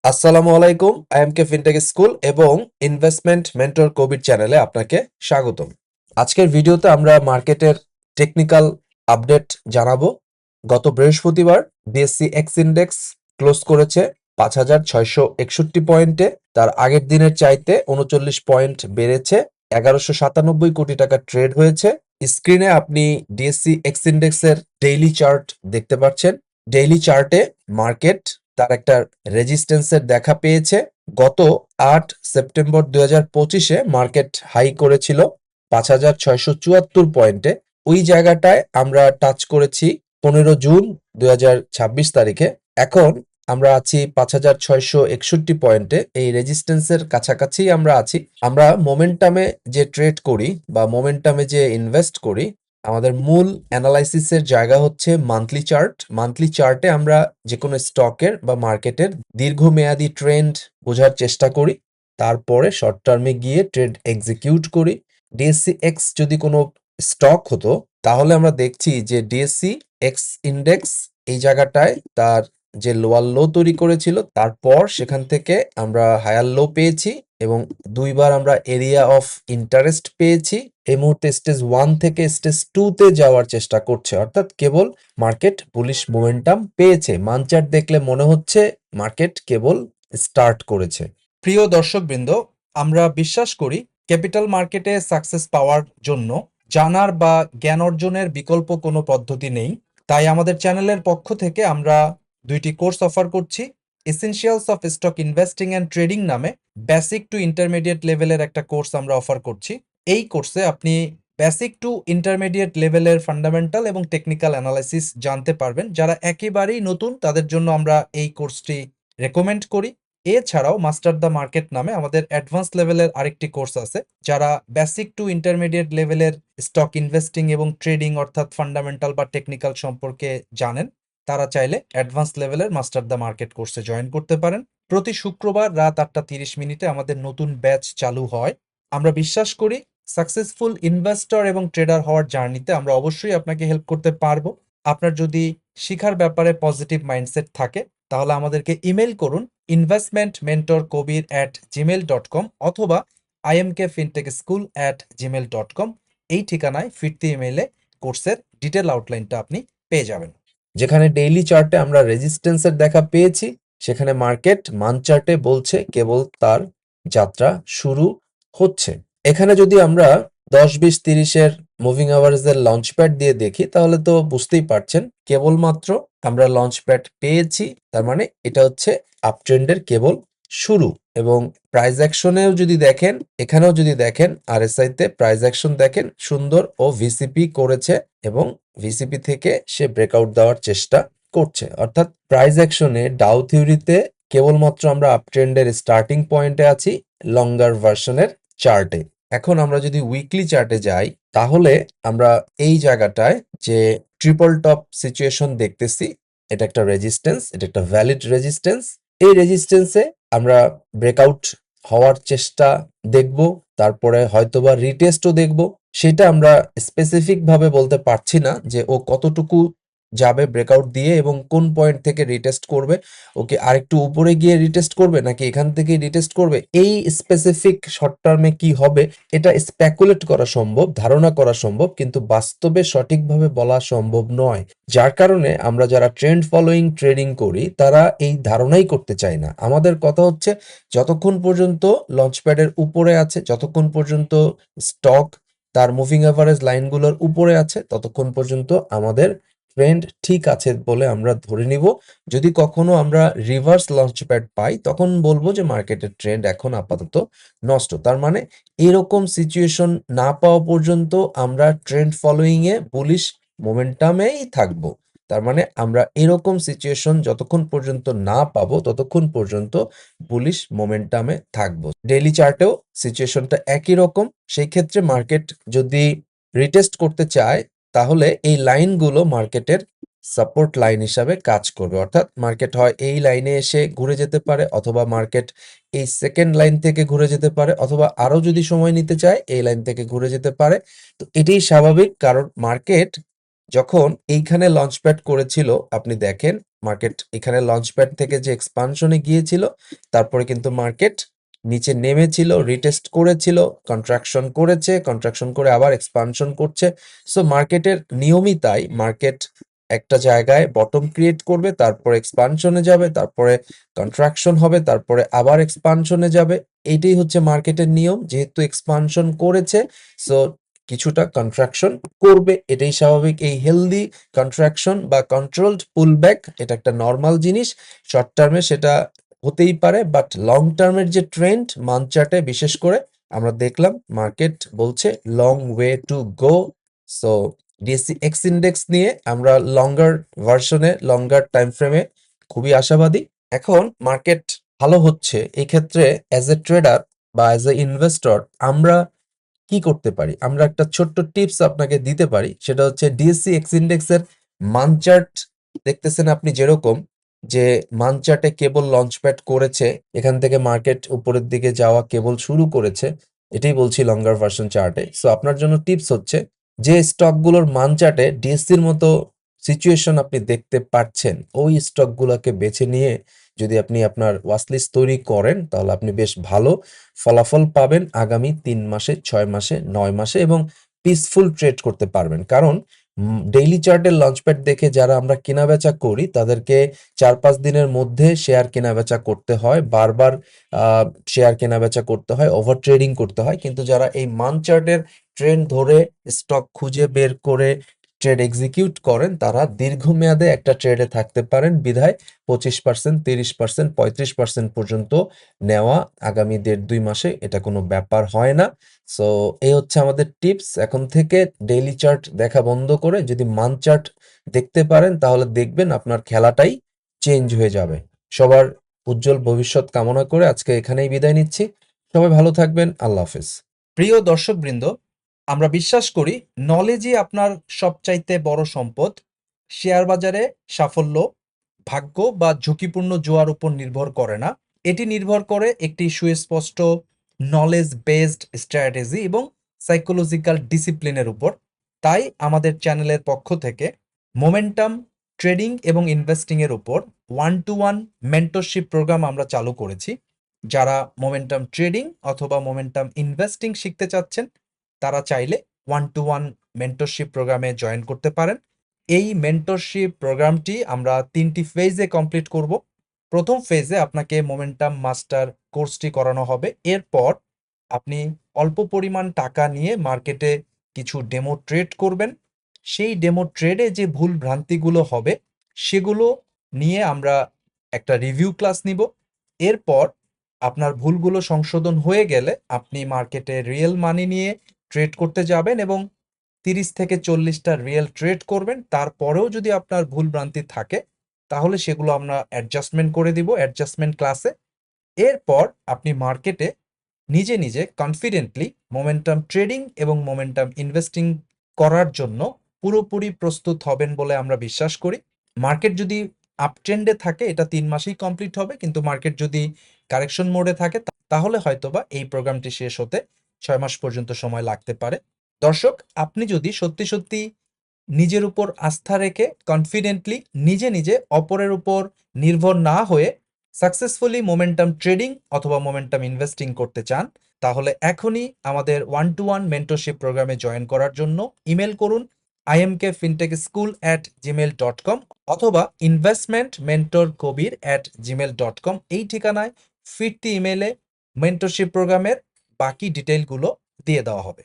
আসসালামু আলাইকুম। আইএমকে fintech school এবং ইনভেস্টমেন্ট মেন্টর কবির চ্যানেলে আপনাকে স্বাগতম। আজকের ভিডিওতে আমরা মার্কেটের টেকনিক্যাল আপডেট জানাবো। গত বৃহস্পতিবার বিএসসি এক্স ইন্ডেক্স ক্লোজ করেছে ৫,৬৬১ পয়েন্টে। তার আগের দিনের চাইতে ৩৯ পয়েন্ট বেড়েছে। ১১৯৭ কোটি টাকা ট্রেড হয়েছে। স্ক্রিনে আপনি ডিএসসি এক্স ইন্ডেক্সের ডেইলি চার্ট দেখতে পাচ্ছেন। ডেইলি চার্টে মার্কেট তার একটা রেজিস্ট্যান্সের দেখা পেয়েছে। গত ৮ সেপ্টেম্বর ২০২৫-এ মার্কেট হাই করেছিল ৫,৬৭৪ পয়েন্টে। ওই জায়গাটায় আমরা টাচ করেছি ১৫ জুন ২০২৬ তারিখে। এখন আমরা আছি ৫,৬৬১ পয়েন্টে। এই রেজিস্ট্যান্সের কাছাকাছি আমরা আছি। আমরা মোমেন্টামে যে ট্রেড করি বা মোমেন্টামে যে ইনভেস্ট করি, আমাদের মূল অ্যানালাইসিসের জায়গা হচ্ছে মান্থলি চার্ট। মান্থলি চার্টে আমরা যেকোনো স্টকের বা মার্কেটের দীর্ঘমেয়াদী ট্রেন্ড বোঝার চেষ্টা করি, তারপরে শর্ট টার্মে গিয়ে ট্রেড এক্সিকিউট করি। ডিএসসি এক্স যদি কোনো স্টক হতো, তাহলে আমরা দেখছি যে ডিএসসি এক্স ইন্ডেক্স এই জায়গাটায় তার যে লোয়ার লো তৈরি করেছিল, তারপর সেখান থেকে আমরা হায়ার লো পেয়েছি এবং দুইবার আমরা এরিয়া অফ ইন্টারেস্ট পেয়েছি। এই মুহূর্তে স্টেজ 1 থেকে স্টেজ 2 তে যাওয়ার চেষ্টা করছে, অর্থাৎ কেবল মার্কেট বুলিশ মোমেন্টাম পেয়েছে। মানচার্ট দেখলে মনে হচ্ছে মার্কেট কেবল স্টার্ট করেছে। প্রিয় দর্শকবৃন্দ, আমরা বিশ্বাস করি ক্যাপিটাল মার্কেটে সাকসেস পাওয়ার জন্য জানার বা জ্ঞান অর্জনের বিকল্প কোনো পদ্ধতি নেই। তাই আমাদের চ্যানেলের পক্ষ থেকে আমরা দুইটি কোর্স অফার করছি। Essentials of stock investing and trading নামে বেসিক টু ইন্টারমিডিয়েট লেভেলের একটা কোর্স আমরা অফার করছি। এই কোর্সে আপনি বেসিক টু ইন্টারমিডিয়েট লেভেলের ফান্ডামেন্টাল এবং টেকনিক্যাল অ্যানালাইসিস জানতে পারবেন। যারা একেবারেই নতুন তাদের জন্য আমরা এই কোর্সটি রেকমেন্ড করি। এছাড়াও মাস্টার দ্য মার্কেট নামে আমাদের অ্যাডভান্স লেভেলের আরেকটি কোর্স আছে। যারা বেসিক টু ইন্টারমিডিয়েট লেভেলের স্টক ইনভেস্টিং এবং ট্রেডিং অর্থাৎ ফান্ডামেন্টাল বা টেকনিক্যাল সম্পর্কে জানেন, তারা চাইলে অ্যাডভান্স লেভেলের মাস্টার দ্য মার্কেট কোর্সে জয়েন করতে পারেন। প্রতি শুক্রবার রাত ৮:৩০ আমাদের নতুন ব্যাচ চালু হয়। আমরা বিশ্বাস করি সাকসেসফুল ইনভেস্টর এবং ট্রেডার হওয়ার জার্নিতে আমরা অবশ্যই আপনাকে হেল্প করতে পারবো। আপনার যদি শিখার ব্যাপারে পজিটিভ মাইন্ডসেট থাকে, তাহলে আমাদেরকে ইমেল করুন investmentkobir@gmail.com অথবা imkfintechschool@gmail.com। এই ঠিকানায় ফিরতি ইমেইলে কোর্সের ডিটেল আউটলাইনটা আপনি পেয়ে যাবেন। যেখানে ডেইলি চার্টে আমরা রেজিস্ট্যান্সের দেখা পেয়েছি, সেখানে মার্কেট মান চার্টে বলছে কেবল তার যাত্রা শুরু হচ্ছে। এখানে যদি আমরা ১০, ২০, ৩০-এর মুভিং অ্যাভারেজের লঞ্চ প্যাড দিয়ে দেখি, তাহলে তো বুঝতেই পারছেন কেবলমাত্র আমরা লঞ্চ প্যাড পেয়েছি। তার মানে এটা হচ্ছে আপ ট্রেন্ডের কেবল শুরু। এবং প্রাইস অ্যাকশনেও যদি দেখেন, এখানেও যদি দেখেন আরএসআই তে প্রাইস অ্যাকশন দেখেন সুন্দর ও ভিসিপি করেছে এবং ভিসিপি থেকে সে ব্রেকআউট দেওয়ার চেষ্টা করছে। অর্থাৎ প্রাইস অ্যাকশনে ডাউ থিওরিতে কেবলমাত্র আমরা আপ ট্রেন্ডের স্টার্টিং পয়েন্টে আছি লঙ্গার ভার্সনের চার্টে। এখন আমরা যদি উইকলি চার্টে যাই, তাহলে আমরা এই জায়গাটায় যে ট্রিপল টপ সিচুয়েশন দেখতেছি, এটা একটা রেজিস্ট্যান্স, এটা একটা ভ্যালিড রেজিস্ট্যান্স। এই রেজিস্ট্যান্সে আমরা ব্রেকআউট হওয়ার চেষ্টা দেখব, তারপরে হয়তোবা রিটেস্টও দেখব। সেটা আমরা স্পেসিফিক ভাবে বলতে পারছি না যে ও কতটুকু যাবে ব্রেকআউট দিয়ে এবং কোন পয়েন্ট থেকে রিটেস্ট করবে। ওকে আরেকটু উপরে গিয়ে রিটেস্ট করবে নাকি এখান থেকে রিটেস্ট করবে, এই স্পেসিফিক শর্ট টার্মে কি হবে এটা স্পেকুলেট করা সম্ভব, ধারণা করা সম্ভব, কিন্তু বাস্তবে সঠিকভাবে বলা সম্ভব নয়। যার কারণে আমরা যারা ট্রেন্ড ফলোয়িং ট্রেডিং করি তারা এই ধারণাই করতে চাই না। আমাদের কথা হচ্ছে যতক্ষণ পর্যন্ত লঞ্চপ্যাডের উপরে আছে, যতক্ষণ পর্যন্ত স্টক তার মুভিং অ্যাভারেজ লাইনগুলোর উপরে আছে, ততক্ষণ পর্যন্ত আমাদের ট্রেন্ড ঠিক আছে বলে আমরা ধরে নিব। যদি কখনো আমরা রিভার্স লঞ্চপ্যাড পাই, তখন বলবো যে মার্কেটের ট্রেন্ড এখন আপাতত নষ্ট। তার মানে এরকম সিচুয়েশন না পাওয়া পর্যন্ত আমরা ট্রেন্ড ফলোয়িং এ বুলিশ মোমেন্টামেই থাকবো। তার মানে আমরা এরকম সিচুয়েশন যতক্ষণ পর্যন্ত না পাবো ততক্ষণ পর্যন্ত বুলিশ মোমেন্টামে থাকবো। ডেইলি চার্টেও সিচুয়েশনটা একই রকম। সেই ক্ষেত্রে মার্কেট যদি রিটেস্ট করতে চায়, তাহলে এই লাইনগুলো মার্কেটের সাপোর্ট লাইন হিসাবে কাজ করবে। অর্থাৎ মার্কেট হয় এই লাইনে এসে ঘুরে যেতে পারে, অথবা মার্কেট এই সেকেন্ড লাইন থেকে ঘুরে যেতে পারে, অথবা আরো যদি সময় নিতে চায় এই লাইন থেকে ঘুরে যেতে পারে। তো এটাই স্বাভাবিক, কারণ মার্কেট যখন এইখানে লঞ্চপ্যাড করেছিল, আপনি দেখেন মার্কেট এখানে লঞ্চপ্যাড থেকে যে এক্সপানশনে গিয়েছিল, তারপরে কিন্তু মার্কেট নিচে নেমেছিল, রিটেস্ট করেছিল, কন্ট্রাকশন করেছে, কন্ট্রাকশন করে আবার এক্সপানশন করছে। সো মার্কেটের নিয়মই তাই, মার্কেট একটা জায়গায় বটম ক্রিয়েট করবে, তারপরে এক্সপানশনে যাবে, তারপরে কন্ট্রাকশন হবে, তারপরে আবার এক্সপানশনে যাবে। এইটাই হচ্ছে মার্কেটের নিয়ম। যেহেতু এক্সপানশন করেছে, সো কিছুটা কন্ট্রাকশন করবে, এটাই স্বাভাবিক। এই হেলদি কন্ট্রাকশন বা কন্ট্রোলড পুলব্যাক এটা একটা নর্মাল জিনিস। শর্ট টার্মে সেটা হতেই পারে, বাট লং টার্মের যে ট্রেন্ড মান্থ চার্টে বিশেষ করে আমরা দেখলাম মার্কেট বলছে long way to go. So DSC x index নিয়ে আমরা লঙ্গার ভার্সনে, লঙ্গার টাইম ফ্রেমে খুবই আশাবাদী। এখন মার্কেট ভালো হচ্ছে, এই ক্ষেত্রে অ্যাজ এ ট্রেডার বা অ্যাজ এ ইনভেস্টর আমরা কি করতে পারি? আমরা একটা ছোট্ট টিপস আপনাকে দিতে পারি, সেটা হচ্ছে ডিএসসি এক্স ইন্ডেক্সের মান্থ চার্ট দেখতেছেন আপনি, যেরকম যে মান্থ চার্টে কেবল লঞ্চপ্যাড করেছে, এখান থেকে মার্কেট উপরের দিকে যাওয়া কেবল শুরু করেছে, এটাই বলছি লঙ্গার ভার্সন চার্টে। সো আপনার জন্য টিপস হচ্ছে, যে স্টকগুলোর মান্থ চার্টে ডিএসসির মতো সিচুয়েশন আপনি দেখতে পাচ্ছেন, ওই স্টকগুলোকে বেছে নিয়ে যদি আপনি আপনার ওয়াচলিস্ট তৈরি করেন, তাহলে আপনি বেশ ভালো ফলাফল পাবেন আগামী 3 মাসে, 6 মাসে, 9 মাসে, এবং পিসফুল ট্রেড করতে পারবেন। কারণ ডেইলি চার্টের লঞ্চপ্যাড দেখে যারা আমরা কেনাবেচা করি, তাদেরকে 4-5 দিনের মধ্যে শেয়ার কেনাবেচা করতে হয়, বারবার শেয়ার কেনাবেচা করতে হয়, ওভার ট্রেডিং করতে হয়। কিন্তু যারা এই মান্থ চার্টের ট্রেন্ড ধরে স্টক খুঁজে বের করে ট্রেড এক্সিকিউট করেন, তারা দীর্ঘমেয়াদে একটা ট্রেডে থাকতে পারেন। বিধায় 25%, 30%, 35% পর্যন্ত নেওয়া আগামী 1.5-2 মাসে এটা কোনো ব্যাপার হয় না। সো এই হচ্ছে আমাদের টিপস। এখন থেকে ডেইলি চার্ট দেখা বন্ধ করে যদি মান্থ চার্ট দেখতে পারেন, তাহলে দেখবেন আপনার খেলাটাই চেঞ্জ হয়ে যাবে। সবার উজ্জ্বল ভবিষ্যৎ কামনা করে আজকে এখানেই বিদায় নিচ্ছি। সবাই ভালো থাকবেন। আল্লাহ হাফেজ। প্রিয় দর্শকবৃন্দ, আমরা বিশ্বাস করি নলেজই আপনার সবচাইতে বড় সম্পদ। শেয়ার বাজারে সাফল্য ভাগ্য বা ঝুঁকিপূর্ণ জোয়ার উপর নির্ভর করে না, এটি নির্ভর করে একটি সুস্পষ্ট নলেজ বেসড স্ট্র্যাটেজি এবং সাইকোলজিক্যাল ডিসিপ্লিনের উপর। তাই আমাদের চ্যানেলের পক্ষ থেকে মোমেন্টাম ট্রেডিং এবং ইনভেস্টিংয়ের উপর 1-to-1 মেন্টরশিপ প্রোগ্রাম আমরা চালু করেছি। যারা মোমেন্টাম ট্রেডিং অথবা মোমেন্টাম ইনভেস্টিং শিখতে চাচ্ছেন, তারা চাইলে 1-to-1 মেন্টরশিপ প্রোগ্রামে জয়েন করতে পারেন। এই মেন্টরশিপ প্রোগ্রামটি আমরা 3টি ফেজে কমপ্লিট করব। প্রথম ফেজে আপনাকে মোমেন্টাম মাস্টার কোর্সটি করানো হবে। এরপর আপনি অল্প পরিমাণ টাকা নিয়ে মার্কেটে কিছু ডেমো ট্রেড করবেন। সেই ডেমো ট্রেডে যে ভুল ভ্রান্তিগুলো হবে, সেগুলো নিয়ে আমরা একটা রিভিউ ক্লাস নিব। এরপর আপনার ভুলগুলো সংশোধন হয়ে গেলে আপনি মার্কেটে রিয়েল মানি নিয়ে ট্রেড করতে যাবেন এবং 30 থেকে 40টা রিয়েল ট্রেড করবেন। তারপরেও যদি আপনার ভুল ভ্রান্তি থাকে, তাহলে সেগুলো আমরা অ্যাডজাস্টমেন্ট করে দিব অ্যাডজাস্টমেন্ট ক্লাসে। এরপর আপনি মার্কেটে নিজে নিজে কনফিডেন্টলি মোমেন্টাম ট্রেডিং এবং মোমেন্টাম ইনভেস্টিং করার জন্য পুরোপুরি প্রস্তুত হবেন বলে আমরা বিশ্বাস করি। মার্কেট যদি আপট্রেন্ডে থাকে, এটা 3 মাসেই কমপ্লিট হবে, কিন্তু মার্কেট যদি কারেকশন মোডে থাকে, তাহলে হয়তোবা এই প্রোগ্রামটি শেষ হতে 6 মাস পর্যন্ত সময় লাগতে পারে। দর্শক, আপনি যদি সত্যি সত্যি নিজের উপর আস্থা রেখে কনফিডেন্টলি নিজে নিজে অপরের উপর নির্ভর না হয়ে সাকসেসফুলি মোমেন্টাম ট্রেডিং অথবা মোমেন্টাম ইনভেস্টিং করতে চান, তাহলে এখনই আমাদের 1-to-1 মেন্টরশিপ প্রোগ্রামে জয়েন করার জন্য ইমেল করুন imkfintechschool@gmail.com অথবা investmentmentorkobir@gmail.com। এই ঠিকানায় ফিরতি ইমেলে মেন্টরশিপ প্রোগ্রামের বাকি ডিটেইলগুলো দিয়ে দেওয়া হবে।